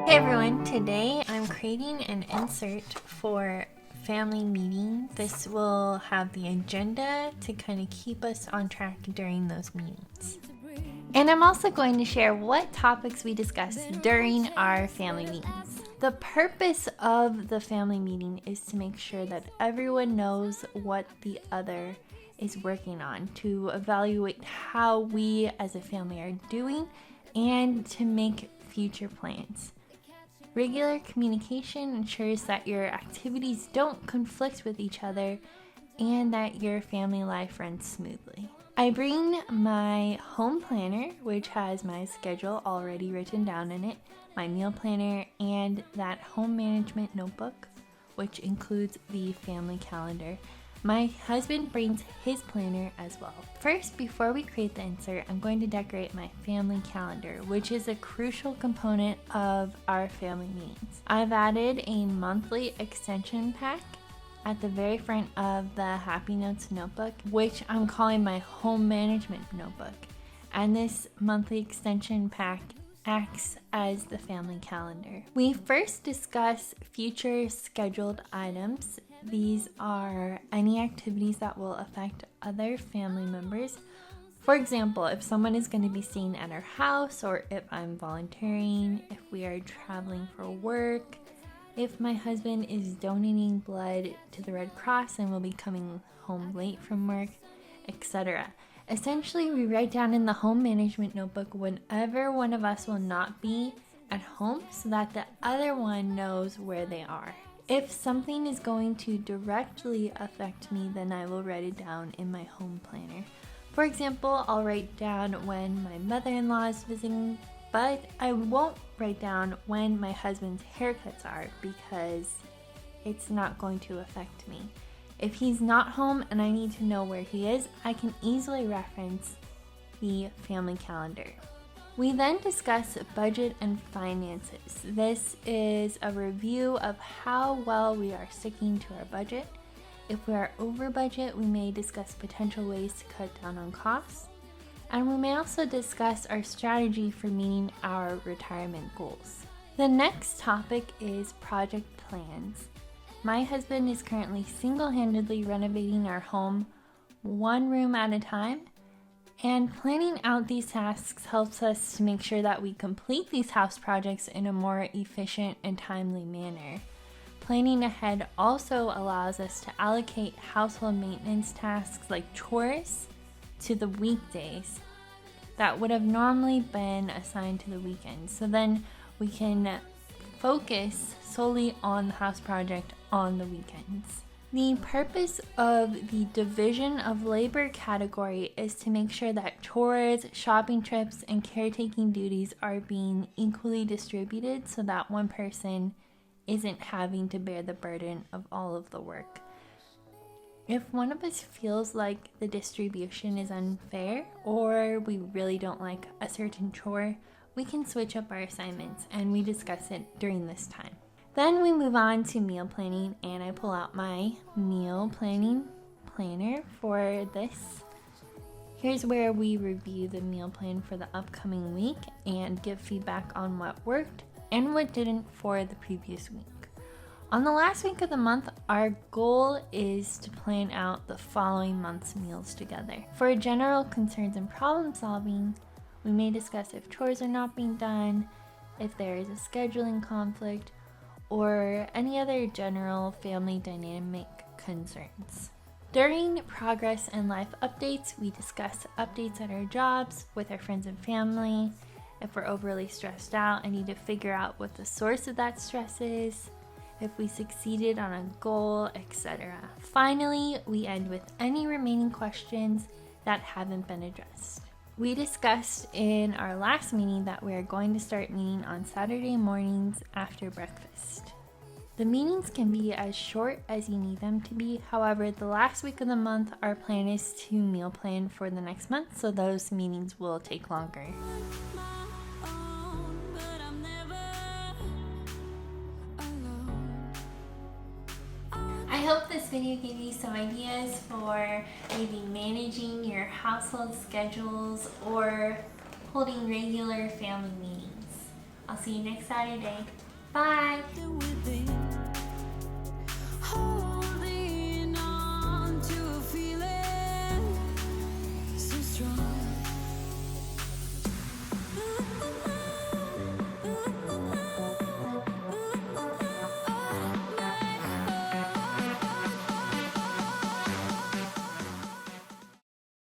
Hey everyone, today I'm creating an insert for family meetings. This will have the agenda to kind of keep us on track during those meetings. And I'm also going to share what topics we discuss during our family meetings. The purpose of the family meeting is to make sure that everyone knows what the other is working on, to evaluate how we as a family are doing, and to make future plans. Regular communication ensures that your activities don't conflict with each other and that your family life runs smoothly. I bring my home planner, which has my schedule already written down in it, my meal planner, and that home management notebook, which includes the family calendar. My husband brings his planner as well. First, before we create the insert, I'm going to decorate my family calendar, which is a crucial component of our family meetings. I've added a monthly extension pack at the very front of the Happy Notes notebook, which I'm calling my home management notebook. And this monthly extension pack acts as the family calendar. We first discuss future scheduled items. These are any activities that will affect other family members. For example, if someone is going to be staying at our house, or if I'm volunteering, if we are traveling for work, if my husband is donating blood to the Red Cross and will be coming home late from work, etc. Essentially, we write down in the home management notebook whenever one of us will not be at home so that the other one knows where they are. If something is going to directly affect me, then I will write it down in my home planner. For example, I'll write down when my mother-in-law is visiting, but I won't write down when my husband's haircuts are because it's not going to affect me. If he's not home and I need to know where he is, I can easily reference the family calendar. We then discuss budget and finances. This is a review of how well we are sticking to our budget. If we are over budget, we may discuss potential ways to cut down on costs. And we may also discuss our strategy for meeting our retirement goals. The next topic is project plans. My husband is currently single-handedly renovating our home one room at a time. And planning out these tasks helps us to make sure that we complete these house projects in a more efficient and timely manner. Planning ahead also allows us to allocate household maintenance tasks like chores to the weekdays that would have normally been assigned to the weekends. So then we can focus solely on the house project on the weekends. The purpose of the division of labor category is to make sure that chores, shopping trips, and caretaking duties are being equally distributed so that one person isn't having to bear the burden of all of the work. If one of us feels like the distribution is unfair or we really don't like a certain chore, we can switch up our assignments, and we discuss it during this time. Then we move on to meal planning, and I pull out my meal planning planner for this. Here's where we review the meal plan for the upcoming week and give feedback on what worked and what didn't for the previous week. On the last week of the month, our goal is to plan out the following month's meals together. For general concerns and problem solving, we may discuss if chores are not being done, if there is a scheduling conflict, or any other general family dynamic concerns. During progress and life updates, we discuss updates at our jobs, with our friends and family. If we're overly stressed out, I need to figure out what the source of that stress is, if we succeeded on a goal, etc. Finally, we end with any remaining questions that haven't been addressed. We discussed in our last meeting that we are going to start meeting on Saturday mornings after breakfast. The meetings can be as short as you need them to be. However, the last week of the month, our plan is to meal plan for the next month, so those meetings will take longer. I hope this video gave you some ideas for maybe managing your household schedules or holding regular family meetings. I'll see you next Saturday. Bye!